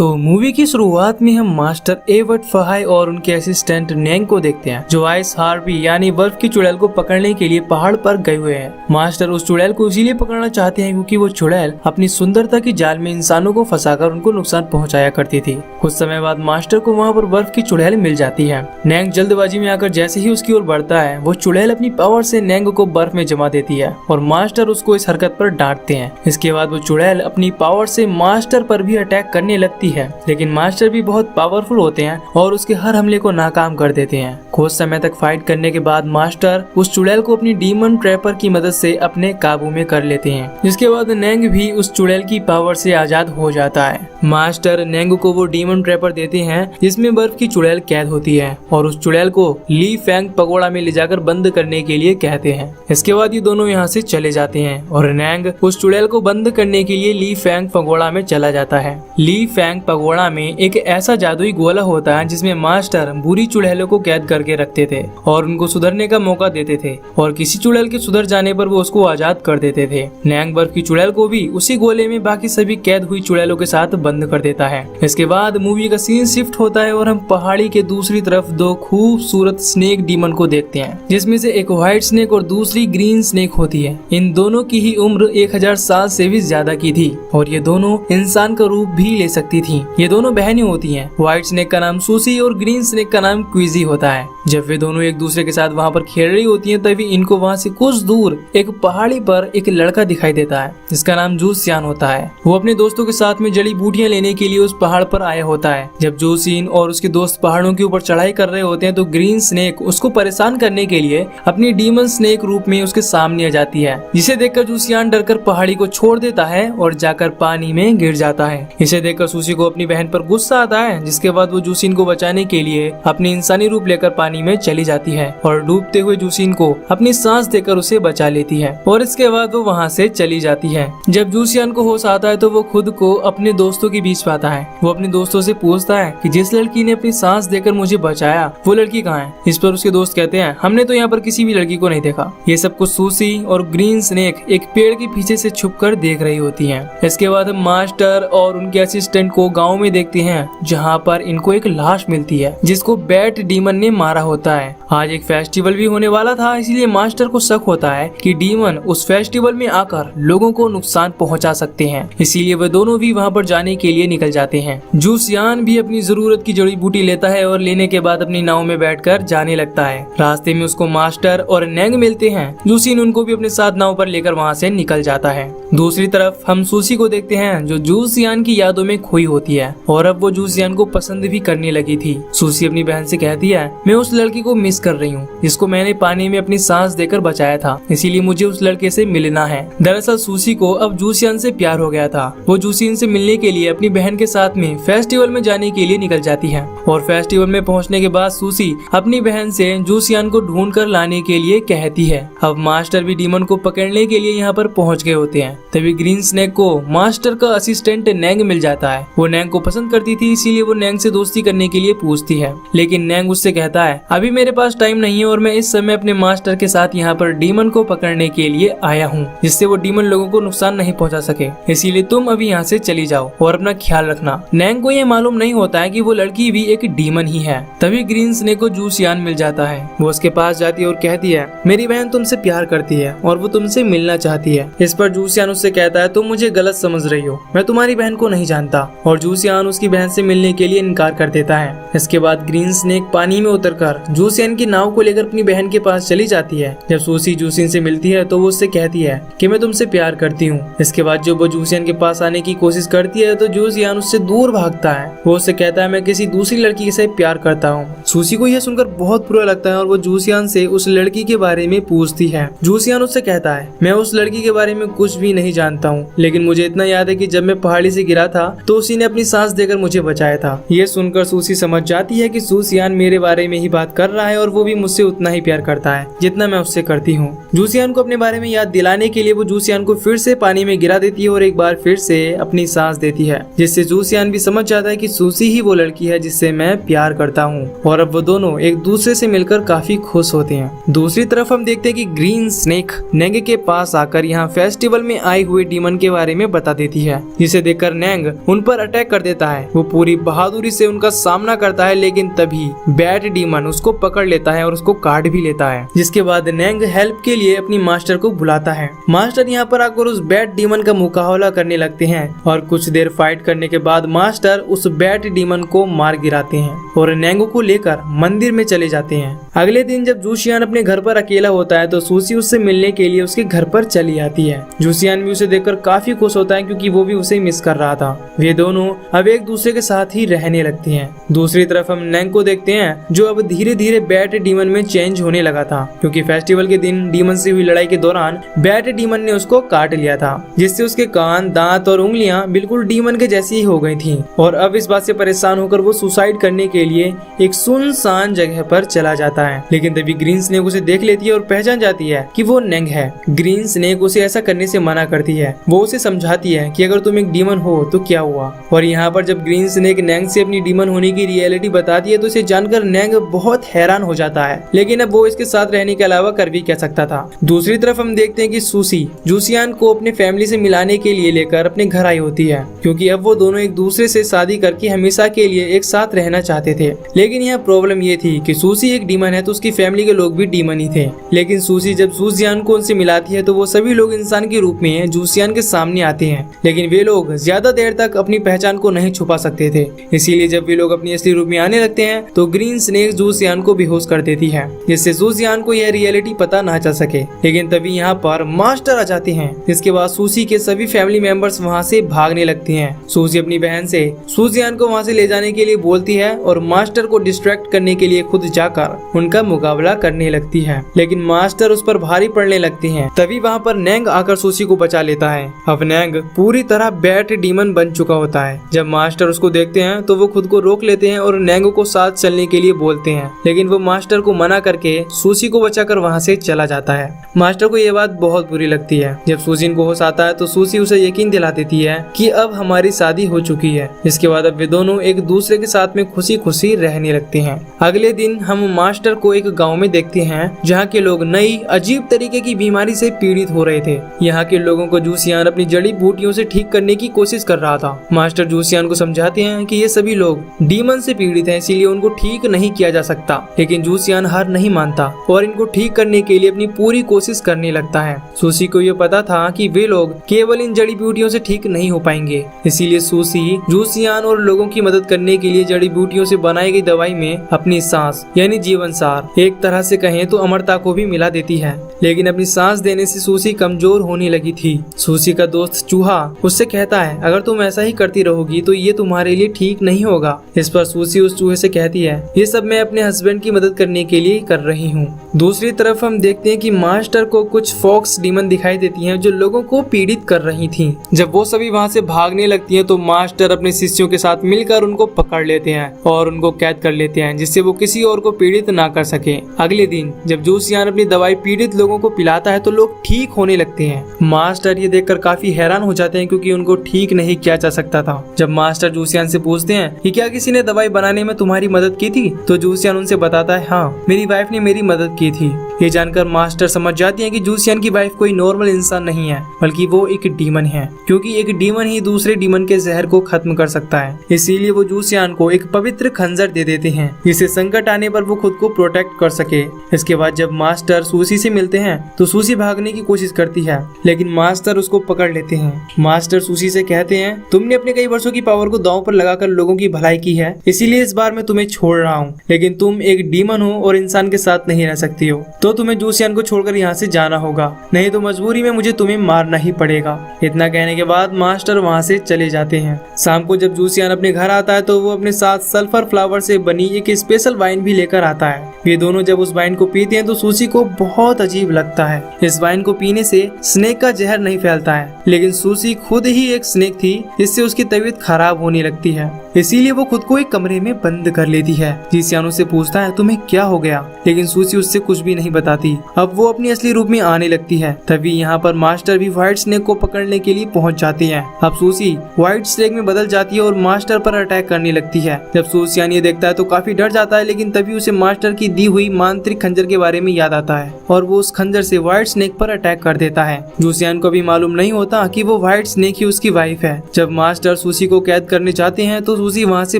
तो मूवी की शुरुआत में हम मास्टर एवट फहाई और उनके असिस्टेंट नेंग को देखते हैं, जो आइस हार्पी यानी बर्फ की चुड़ैल को पकड़ने के लिए पहाड़ पर गए हुए हैं। मास्टर उस चुड़ैल को इसीलिए पकड़ना चाहते हैं क्योंकि वो चुड़ैल अपनी सुंदरता की जाल में इंसानों को फंसाकर उनको नुकसान पहुंचाया करती थी। कुछ समय बाद मास्टर को वहाँ पर बर्फ की चुड़ैल मिल जाती है। नेंग जल्दबाजी में आकर जैसे ही उसकी ओर बढ़ता है, वो चुड़ैल अपनी पावर से नेंग को बर्फ में जमा देती है और मास्टर उसको इस हरकत पर डांटते हैं। इसके बाद वो चुड़ैल अपनी पावर से मास्टर पर भी अटैक करने लगती है, लेकिन मास्टर भी बहुत पावरफुल होते हैं और उसके हर हमले को नाकाम कर देते हैं। कुछ समय तक फाइट करने के बाद मास्टर उस चुड़ैल को अपनी डीमन ट्रैपर की मदद से अपने काबू में कर लेते हैं, जिसके बाद नेंग भी उस चुड़ैल की पावर से आजाद हो जाता है। मास्टर नेंग को वो डीमन ट्रैपर देते हैं जिसमें बर्फ की चुड़ैल कैद होती है और उस चुड़ैल को ली फैंग पगोड़ा में ले जाकर बंद करने के लिए कहते हैं। इसके बाद ये दोनों यहाँ से चले जाते हैं और नेंग उस चुड़ैल को बंद करने के लिए ली फैंग पगोड़ा में चला जाता है। ली फैंग पगोड़ा में एक ऐसा जादुई गोला होता है जिसमें मास्टर बुरी चुड़ैलों को कैद करके रखते थे और उनको सुधरने का मौका देते थे और किसी चुड़ैल के सुधर जाने पर वो उसको आजाद कर देते थे। नेंग बर्फ की चुड़ैल को भी उसी गोले में बाकी सभी कैद हुई चुड़ैलों के साथ बंद कर देता है। इसके बाद मूवी का सीन शिफ्ट होता है और हम पहाड़ी के दूसरी तरफ दो खूबसूरत स्नेक डीमन को देखते हैं, जिसमें से एक व्हाइट स्नेक और दूसरी ग्रीन स्नेक होती है। इन दोनों की ही उम्र 1000 साल से भी ज्यादा की थी और ये दोनों इंसान का रूप भी ले सकती थी। ये दोनों बहनें होती हैं। व्हाइट स्नेक का नाम सूसी और ग्रीन स्नेक का नाम क्विजी होता है। जब वे दोनों एक दूसरे के साथ वहाँ पर खेल रही होती हैं, तभी इनको वहाँ से कुछ दूर एक पहाड़ी पर एक लड़का दिखाई देता है जिसका नाम जूसियान होता है। वो अपने दोस्तों के साथ में जड़ी बूटियां लेने के लिए उस पहाड़ पर आया होता है। जब जूसिन और उसके दोस्त पहाड़ों के ऊपर चढ़ाई कर रहे होते हैं तो ग्रीन स्नेक उसको परेशान करने के लिए अपनी डीमन स्नेक रूप में उसके सामने आ जाती है, जिसे देखकर जूसियान डरकर पहाड़ी को छोड़ देता है और जाकर पानी में गिर जाता है। इसे देखकर सूसी को अपनी बहन पर गुस्सा आता है, जिसके बाद वो जूसिन को बचाने के लिए अपनी इंसानी रूप लेकर पानी में चली जाती है और डूबते हुए जूसिन को अपनी सांस देकर उसे बचा लेती है और इसके बाद वो वहाँ से चली जाती है। जब जूसियान को होश आता है तो वो खुद को अपने दोस्तों के बीच पाता है। वो अपने दोस्तों से पूछता है कि जिस लड़की ने अपनी सांस देकर मुझे बचाया वो लड़की कहाँ है। इस पर उसके दोस्त कहते हैं हमने तो यहाँ पर किसी भी लड़की को नहीं देखा। ये सब कुछ सूसी और ग्रीन स्नेक एक पेड़ के पीछे से छुपकर देख रही होती हैं। इसके बाद हम मास्टर और उनके असिस्टेंट को गाँव में देखते हैं, जहाँ पर इनको एक लाश मिलती है जिसको बैट डीमन ने मारा होता है। आज एक फेस्टिवल भी होने वाला था, इसलिए मास्टर को शक होता है कि डीमन उस फेस्टिवल में आकर लोगों को नुकसान पहुंचा सकते हैं, इसीलिए वे दोनों भी वहां पर जाने के लिए निकल जाते हैं। जूसियान भी अपनी जरूरत की जड़ी बूटी लेता है और लेने के बाद अपनी नाव में बैठकर जाने लगता है। रास्ते में उसको मास्टर और नेंग मिलते हैं। जूसिन उनको भी अपने साथ नाव पर लेकर वहाँ से निकल जाता है। दूसरी तरफ हम सूसी को देखते हैं, जो जूसियान की यादों में खोई होती है और अब वो जूसियान को पसंद भी करने लगी थी। सूसी अपनी बहन से कहती है मैं उस लड़की को मिस कर रही हूँ जिसको मैंने पानी में अपनी सांस देकर बचाया था, इसीलिए मुझे उस लड़के से मिलना है। दरअसल सूसी को अब जूसियान से प्यार हो गया था। वो जूसिन से मिलने के लिए अपनी बहन के साथ में फेस्टिवल में जाने के लिए निकल जाती है और फेस्टिवल में पहुंचने के बाद सूसी अपनी बहन से जूसियान को ढूंढ कर लाने के लिए कहती है। अब मास्टर भी डीमन को पकड़ने के लिए यहाँ पर पहुँच गए होते हैं। तभी ग्रीन स्नेक को मास्टर का असिस्टेंट नेंग मिल जाता है। वो नेंग को पसंद करती थी, इसीलिए वो नेंग से दोस्ती करने के लिए पूछती है, लेकिन नेंग उससे कहता है अभी मेरे पास टाइम नहीं है और मैं इस समय अपने मास्टर के साथ यहाँ पर डीमन को पकड़ने के लिए आया हूँ, जिससे वो डीमन लोगों को नुकसान नहीं पहुँचा सके, इसीलिए तुम अभी यहाँ से चली जाओ और अपना ख्याल रखना। नेंग को ये मालूम नहीं होता है कि वो लड़की भी एक डीमन ही है। तभी ग्रीन स्नेक को जूसियान मिल जाता है। वो उसके पास जाती है और कहती है मेरी बहन तुमसे प्यार करती है और वो तुमसे मिलना चाहती है। इस पर जूसियान उससे कहता है तुम मुझे गलत समझ रही हो, मैं तुम्हारी बहन को नहीं जानता, और जूसियान उसकी बहन से मिलने के लिए इनकार कर देता है। इसके बाद ग्रीन स्नेक पानी में उतरकर जूसियान की नाव को लेकर अपनी बहन के पास चली जाती है। जब सूसी जूसिन से मिलती है तो वो उससे कहती है कि मैं तुमसे प्यार करती हूँ। इसके बाद जब वो जूसियान के पास आने की कोशिश करती है तो जूसियान उससे दूर भागता है। वो उससे कहता है मैं किसी दूसरी लड़की से प्यार करता हूँ। सूसी को यह सुनकर बहुत बुरा लगता है और वो जूसियान से उस लड़की के बारे में पूछती है। जूसियान उससे कहता है मैं उस लड़की के बारे में कुछ भी नहीं जानता हूँ, लेकिन मुझे इतना याद है कि जब मैं पहाड़ी से गिरा था तो उसी ने अपनी सांस देकर मुझे बचाया था। ये सुनकर सूसी समझ जाती है कि जूसियान मेरे बारे में ही बात बात कर रहा है और वो भी मुझसे उतना ही प्यार करता है जितना मैं उससे करती हूँ। जूसियान को अपने बारे में याद दिलाने के लिए वो जूसियान को फिर से पानी में गिरा देती है और एक बार फिर से अपनी सांस देती है, जिससे जूसियान भी समझ जाता है कि सूसी ही वो लड़की है जिससे मैं प्यार करता हूँ। और अब वो दोनों एक दूसरे से मिलकर काफी खुश होते हैं। दूसरी तरफ हम देखते हैं कि ग्रीन स्नेक नेंग के पास आकर यहाँ फेस्टिवल में आए हुए डीमन के बारे में बता देती है, जिसे देखकर नेंग उन पर अटैक कर देता है। वो पूरी बहादुरी से उनका सामना करता है, लेकिन तभी बैट डीमन उसको पकड़ लेता है और उसको काट भी लेता है, जिसके बाद नेंग हेल्प के लिए अपनी मास्टर को बुलाता है। मास्टर यहाँ पर आकर उस बैट डीमन का मुकाबला करने लगते हैं और कुछ देर फाइट करने के बाद मास्टर उस बैट डीमन को मार गिराते हैं और नेंगो को लेकर मंदिर में चले जाते हैं। अगले दिन जब जूसियान अपने घर पर अकेला होता है तो सूसी उससे मिलने के लिए उसके घर पर चली आती है। जूसियान भी उसे देखकर काफी खुश होता है क्योंकि वो भी उसे मिस कर रहा था। वे दोनों अब एक दूसरे के साथ ही रहने लगते हैं। दूसरी तरफ हम नेंग को देखते हैं जो अब धीरे धीरे बैट डीमन में चेंज होने लगा था, क्योंकि फेस्टिवल के दिन डीमन से हुई लड़ाई के दौरान बैट डीमन ने उसको काट लिया था, जिससे उसके कान, दांत और उंगलियां बिल्कुल डीमन के जैसी ही हो गई थीं। और अब इस बात से परेशान होकर वो सुसाइड करने के लिए एक सुनसान जगह पर चला जाता है। लेकिन तभी ग्रीन स्नेक उसे देख लेती है और पहचान जाती है कि वो नेंग है। ग्रीन स्नेक उसे ऐसा करने से मना करती है। वो उसे समझाती है कि अगर तुम एक डीमन हो तो क्या हुआ। और यहाँ पर जब ग्रीन स्नेक नेंग से अपनी डीमन होने की रियलिटी बताती है तो इसे जानकर नेंग बहुत हैरान हो जाता है, लेकिन अब वो इसके साथ रहने के अलावा कर भी क्या सकता था। दूसरी तरफ हम देखते हैं कि सूसी जूसियान को अपने फैमिली से मिलाने के लिए लेकर अपने घर आई होती है, क्योंकि अब वो दोनों एक दूसरे से शादी करके हमेशा के लिए एक साथ रहना चाहते थे। लेकिन यहाँ प्रॉब्लम ये थी कि सूसी एक डीमन है तो उसकी फैमिली के लोग भी डीमन ही थे। लेकिन सूसी जब जूसियान को उनसे मिलाती है तो वो सभी लोग इंसान के रूप में जूसियान के सामने आते हैं, लेकिन वे लोग ज्यादा देर तक अपनी पहचान को नहीं छुपा सकते थे। इसीलिए जब वे लोग अपनी असली रूप में आने लगते हैं तो ग्रीन स्नेक जूसियान को बेहोश कर देती है, जिससे जूसियान को यह रियलिटी पता ना चल सके। लेकिन तभी यहाँ पर मास्टर आ जाते हैं। इसके बाद सूसी के सभी फैमिली मेंबर्स वहाँ से भागने लगते हैं। सूसी अपनी बहन से जूसियान को वहाँ से ले जाने के लिए बोलती है और मास्टर को डिस्ट्रैक्ट करने के लिए खुद जाकर उनका मुकाबला करने लगती है, लेकिन मास्टर उस पर भारी पड़ने लगते हैं। तभी वहाँ पर नेंग आकर सूसी को बचा लेता है। अब नेंग पूरी तरह बैट डीमन बन चुका होता है। जब मास्टर उसको देखते हैं तो वो खुद को रोक लेते हैं और नेंग को साथ चलने के लिए बोलते हैं, लेकिन वो मास्टर को मना करके सूसी को बचाकर वहाँ से चला जाता है। मास्टर को ये बात बहुत बुरी लगती है। जब सूसी को होश आता है तो सूसी उसे यकीन दिला देती है कि अब हमारी शादी हो चुकी है। इसके बाद अब वे दोनों एक दूसरे के साथ में खुशी खुशी रहने लगते हैं। अगले दिन हम मास्टर को एक गांव में देखते हैं जहाँ के लोग नई अजीब तरीके की बीमारी से पीड़ित हो रहे थे। यहाँ के लोगों को जूसियान अपनी जड़ी बूटियों से ठीक करने की कोशिश कर रहा था। मास्टर जूसियान को समझाते हैं कि ये सभी लोग डीमन से पीड़ित हैं, इसीलिए उनको ठीक नहीं किया जा सकता। लेकिन जूसियान हार नहीं मानता और इनको ठीक करने के लिए अपनी पूरी कोशिश करने लगता है। सूसी को ये पता था कि वे लोग केवल इन जड़ी बूटियों से ठीक नहीं हो पाएंगे, इसीलिए सूसी जूसियान और लोगों की मदद करने के लिए जड़ी बूटियों से बनाई गई दवाई में अपनी सांस यानी जीवन सार, एक तरह से कहें तो अमरता को भी मिला देती है। लेकिन अपनी सांस देने से सूसी कमजोर होने लगी थी। सूसी का दोस्त चूहा उससे कहता है अगर तुम ऐसा ही करती रहोगी तो ये तुम्हारे लिए ठीक नहीं होगा। इस पर सूसी उस चूहे से कहती है ये सब मैं अपने हस्बैंड की मदद करने के लिए कर रही हूँ। दूसरी तरफ हम देखते हैं कि मास्टर को कुछ फॉक्स डीमन दिखाई देती हैं जो लोगों को पीड़ित कर रही थीं। जब वो सभी वहाँ से भागने लगती हैं तो मास्टर अपने शिष्यों के साथ मिलकर उनको पकड़ लेते हैं और उनको कैद कर लेते हैं, जिससे वो किसी और को पीड़ित ना कर सके। अगले दिन जब जूसियान अपनी दवाई पीड़ित लोगों को पिलाता है तो लोग ठीक होने लगते हैं। मास्टर ये देखकर काफी हैरान हो जाते हैं क्योंकि उनको ठीक नहीं किया जा सकता था। जब मास्टर जूसियान से पूछते हैं कि क्या किसी ने दवाई बनाने में तुम्हारी मदद की थी, तो जूसियान उनसे बताता है हाँ, मेरी वाइफ ने मेरी मदद की थी। ये जानकर मास्टर समझ जाती है कि जूसियान की वाइफ कोई नॉर्मल इंसान नहीं है, बल्कि वो एक डीमन है, क्योंकि एक डीमन ही दूसरे डीमन के जहर को खत्म कर सकता है। इसीलिए वो जूसियान को एक पवित्र खंजर दे देते हैं, जिससे संकट आने पर वो खुद को प्रोटेक्ट कर सके। इसके बाद जब मास्टर सूसी से मिलते हैं तो सूसी भागने की कोशिश करती है, लेकिन मास्टर उसको पकड़ लेते हैं। मास्टर सूसी से कहते हैं तुमने अपने कई वर्षों की पावर को दांव पर लगाकर लोगों की भलाई की है, इसीलिए इस बार मैं तुम्हें छोड़ रहा हूँ। लेकिन तुम एक डीमन हो और इंसान के साथ नहीं रह सकती हो, तो तुम्हें जूसियान को छोड़कर यहाँ से जाना होगा, नहीं तो मजबूरी में मुझे तुम्हें मारना ही पड़ेगा। इतना कहने के बाद मास्टर वहाँ से चले जाते हैं। शाम को जब जूसियान अपने घर आता है तो वो अपने साथ सल्फर फ्लावर से बनी एक स्पेशल वाइन भी लेकर आता है। ये दोनों जब उस वाइन को पीते हैं तो सूसी को बहुत अजीब लगता है। इस वाइन को पीने से स्नेक का जहर नहीं फैलता है, लेकिन सूसी खुद ही एक स्नेक थी, जिससे उसकी तबीयत खराब होने लगती है। इसीलिए वो खुद को एक कमरे में बंद कर लेती है। जीसियान उससे पूछता है तुम्हें क्या हो गया, लेकिन सूसी उससे कुछ भी नहीं बताती। अब वो अपनी असली रूप में आने लगती है। तभी यहाँ पर मास्टर भी व्हाइट स्नेक को पकड़ने के लिए पहुँच जाती है। अब सूसी व्हाइट स्नेक में बदल जाती है और मास्टर पर अटैक करने लगती है। जब जूसियान ये देखता है तो काफी डर जाता है, लेकिन तभी उसे मास्टर की दी हुई मांत्रिक खंजर के बारे में याद आता है और वो उस खंजर से व्हाइट स्नेक पर अटैक कर देता है। जूसियान को भी मालूम नहीं होता कि वो व्हाइट स्नेक ही उसकी वाइफ है। जब मास्टर सूसी को कैद करने जाते हैं तो सूसी वहाँ से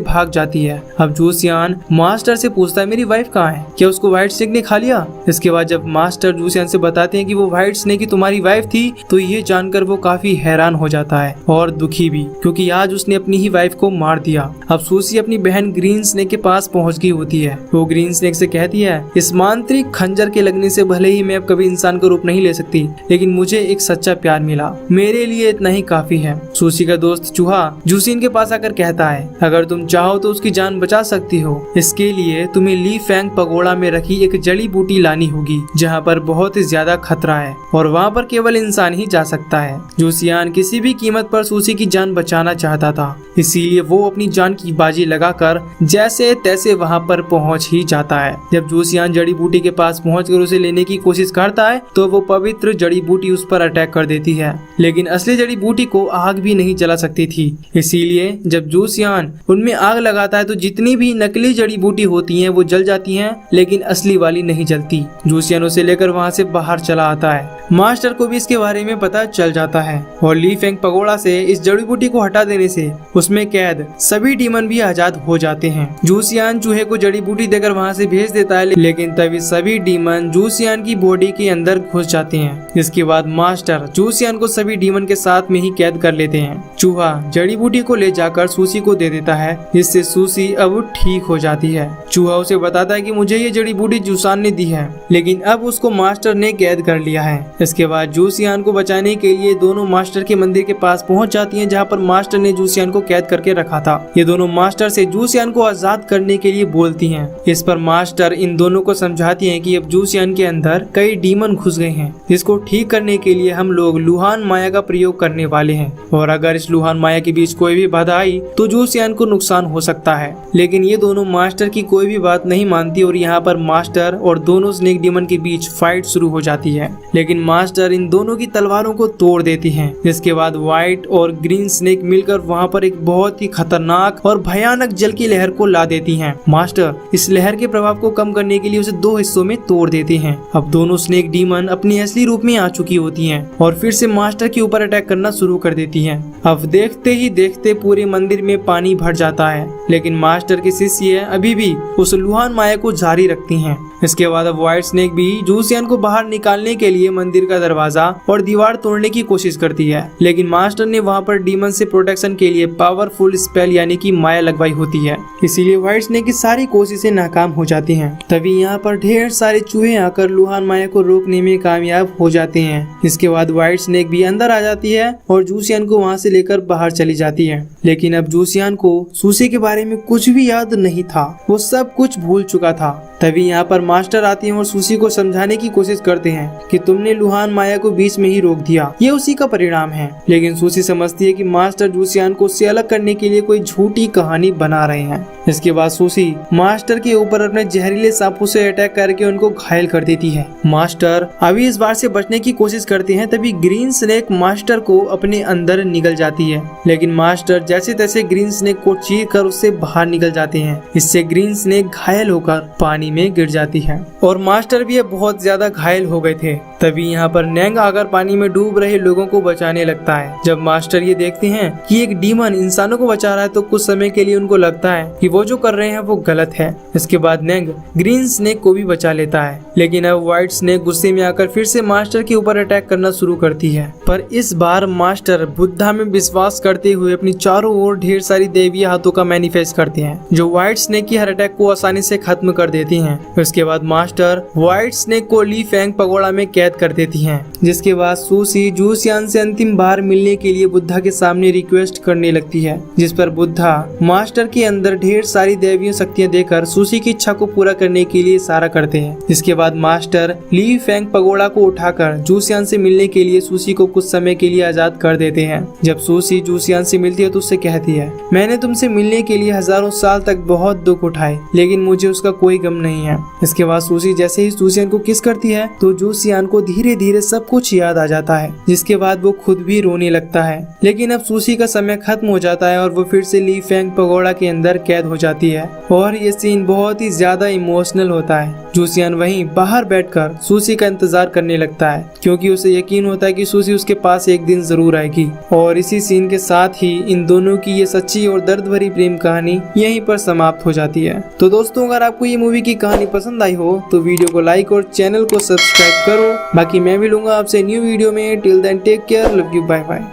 भाग जाती है। अब जूसियान मास्टर से पूछता है मेरी वाइफ कहाँ है, क्या उसको व्हाइट स्नेक ने खा लिया। इसके बाद जब मास्टर जूसियान से बताते हैं कि वो व्हाइट स्नेक ही तुम्हारी वाइफ थी, तो ये जानकर वो काफी हैरान हो जाता है और दुखी भी, क्योंकि आज उसने अपनी ही वाइफ को मार दिया। अब सूसी अपनी बहन ग्रीन स्नेक के पास पहुंच गई होती है। वो ग्रीन स्नेक से कहती है इस मांत्रिक खंजर के लगने से भले ही मैं अब कभी इंसान का रूप नहीं ले सकती, लेकिन मुझे एक सच्चा प्यार मिला, मेरे लिए इतना ही काफी है। सूसी का दोस्त चूहा जूसिन के पास आकर कहता है अगर तुम चाहो तो उसकी जान बचा सकती हो, इसके लिए तुम्हें ली फैंग पगोड़ा में रखी एक जड़ी बूटी लानी होगी जहाँ पर बहुत ही ज्यादा खतरा है और वहाँ पर केवल इंसान ही जा सकता है। जूसियान किसी भी कीमत पर सूसी की जान बचाना चाहता था, इसीलिए वो अपनी जान की बाजी लगाकर जैसे तैसे वहाँ पर पहुँच ही जाता है। जब जूसियान जड़ी बूटी के पास पहुँचकर उसे लेने की कोशिश करता है तो वो पवित्र जड़ी बूटी उस पर अटैक कर देती है, लेकिन असली जड़ी बूटी को आग भी नहीं जला सकती थी। इसीलिए जब जूसियान उनमें आग लगाता है तो जितनी भी नकली जड़ी बूटी होती हैं वो जल जाती हैं, लेकिन असली वाली नहीं जलती। जूसियान उसे लेकर वहाँ से बाहर चला आता है। मास्टर को भी इसके बारे में पता चल जाता है और ली फैंग पगोड़ा से इस जड़ी बूटी को हटा देने से उसमें कैद सभी डीमन भी आजाद हो जाते हैं। जूसियान चूहे को जड़ी बूटी देकर वहाँ से भेज देता है, लेकिन तभी सभी डीमन जूसियान की बॉडी के अंदर घुस जाते हैं। जिसके बाद मास्टर जूसियान को सभी डीमन के साथ में ही कैद कर लेते हैं। चूहा जड़ी बूटी को ले जाकर सूसी को दे देता है, जिससे सूसी अब ठीक हो जाती है। चूहा उसे बताता है कि मुझे ये जड़ी बूटी जूसियान ने दी है, लेकिन अब उसको मास्टर ने कैद कर लिया है। इसके बाद जूसियान को बचाने के लिए दोनों मास्टर के मंदिर के पास पहुंच जाती हैं, जहां पर मास्टर ने जूसियान को कैद करके रखा था। ये दोनों मास्टर से जूसियान को आजाद करने के लिए बोलती हैं। इस पर मास्टर इन दोनों को समझाती हैं कि अब जूसियान के अंदर कई डीमन घुस गए हैं, जिसको ठीक करने के लिए हम लोग लुहान माया का प्रयोग करने वाले हैं, और अगर इस लुहान माया के बीच कोई भी बाधा आई तो जूसियान को नुकसान हो सकता है। लेकिन ये दोनों मास्टर की कोई भी बात नहीं मानती और यहाँ पर मास्टर और दोनों स्नेक डीमन के बीच फाइट शुरू हो जाती है, लेकिन मास्टर इन दोनों की तलवारों को तोड़ देती हैं। जिसके बाद व्हाइट और ग्रीन स्नेक मिलकर वहाँ पर एक बहुत ही खतरनाक और भयानक जल की लहर को ला देती हैं। मास्टर इस लहर के प्रभाव को कम करने के लिए उसे दो हिस्सों में तोड़ देते हैं। अब दोनों स्नेक डीमन अपनी असली रूप में आ चुकी होती हैं और फिर से मास्टर के ऊपर अटैक करना शुरू कर देती हैं। अब देखते ही देखते पूरे मंदिर में पानी भर जाता है, लेकिन मास्टर के शिष्य अभी भी उस लुहान माया को जारी रखती हैं। इसके बाद अब व्हाइट स्नेक भी जूसियान को बाहर निकालने के लिए मंदिर का दरवाजा और दीवार तोड़ने की कोशिश करती है, लेकिन मास्टर ने वहाँ पर डीमन से प्रोटेक्शन के लिए पावरफुल स्पेल यानी कि माया लगवाई होती है, इसीलिए व्हाइट स्नेक की सारी कोशिशें नाकाम हो जाती हैं। तभी यहाँ पर ढेर सारे चूहे आकर लुहान माया को रोकने में कामयाब हो जाते हैं। इसके बाद व्हाइट स्नेक भी अंदर आ जाती है और जूसियान को वहाँ से लेकर बाहर चली जाती है, लेकिन अब जूसियान को सूसी के बारे में कुछ भी याद नहीं था, वो सब कुछ भूल चुका था। तभी यहाँ पर मास्टर आते हैं और सूसी को समझाने की कोशिश करते हैं कि तुमने लुहान माया को बीच में ही रोक दिया, ये उसी का परिणाम है। लेकिन सूसी समझती है कि मास्टर जूसियान को उससे अलग करने के लिए कोई झूठी कहानी बना रहे हैं। इसके बाद सूसी मास्टर के ऊपर अपने जहरीले सांपों से अटैक करके उनको घायल कर देती है। मास्टर अभी इस बार से बचने की कोशिश करते हैं, तभी ग्रीन स्नेक मास्टर को अपने अंदर निगल जाती है, लेकिन मास्टर जैसे तैसे ग्रीन स्नेक को चीर कर उससे बाहर निकल जाते हैं। इससे ग्रीन स्नेक घायल होकर पानी में गिर जाती है और मास्टर भी बहुत ज्यादा घायल हो गए थे। तभी यहाँ पर नैंग आकर पानी में डूब रहे लोगों को बचाने लगता है। जब मास्टर ये देखते हैं कि एक डीमन इंसानों को बचा रहा है तो कुछ समय के लिए उनको लगता है कि वो जो कर रहे हैं वो गलत है। इसके बाद नैंग ग्रीन स्नेक को भी बचा लेता है, लेकिन अब व्हाइट स्नेक गुस्से में आकर फिर से मास्टर के ऊपर अटैक करना शुरू करती है। पर इस बार मास्टर बुद्धा में विश्वास करते हुए अपनी चारों ओर ढेर सारी देवी हाथों का मैनिफेस्ट करते हैं, जो व्हाइट स्नेक की हर अटैक को आसानी से खत्म कर देती हैं। उसके बाद मास्टर व्हाइट स्नेक को ली फैंग पगोड़ा में कैद कैद कर देती हैं। जिसके बाद सूसी जूसियान से अंतिम बार मिलने के लिए बुद्धा के सामने रिक्वेस्ट करने लगती है, जिस पर बुद्धा मास्टर के अंदर ढेर सारी दैवीय शक्तियां देकर सूसी की इच्छा को पूरा करने के लिए इशारा करते हैं। जिसके बाद मास्टर ली फेंग पगोड़ा को उठाकर जूसियान से मिलने के लिए सूसी को कुछ समय के लिए आजाद कर देते हैं। जब सूसी जूसियान से मिलती है तो उससे कहती है, मैंने तुमसे मिलने के लिए हजारों साल तक बहुत दुख उठाए, लेकिन मुझे उसका कोई गम नहीं है। इसके बाद सूसी जैसे ही जूसियान को किस करती है तो जूसियान को धीरे धीरे सब कुछ याद आ जाता है, जिसके बाद वो खुद भी रोने लगता है। लेकिन अब सूसी का समय खत्म हो जाता है और वो फिर से ली फेंग पगोड़ा के अंदर कैद हो जाती है और ये सीन बहुत ही ज्यादा इमोशनल होता है। जूसियान वहीं बाहर बैठकर सूसी का इंतजार करने लगता है, क्योंकि उसे यकीन होता है कि सूसी उसके पास एक दिन जरूर आएगी। और इसी सीन के साथ ही इन दोनों की ये सच्ची और दर्द भरी प्रेम कहानी यहीं पर समाप्त हो जाती है। तो दोस्तों, अगर आपको ये मूवी की कहानी पसंद आई हो तो वीडियो को लाइक और चैनल को सब्सक्राइब करो। बाकी मैं मिलूंगा आपसे न्यू वीडियो में। Till then take care, love you, bye bye.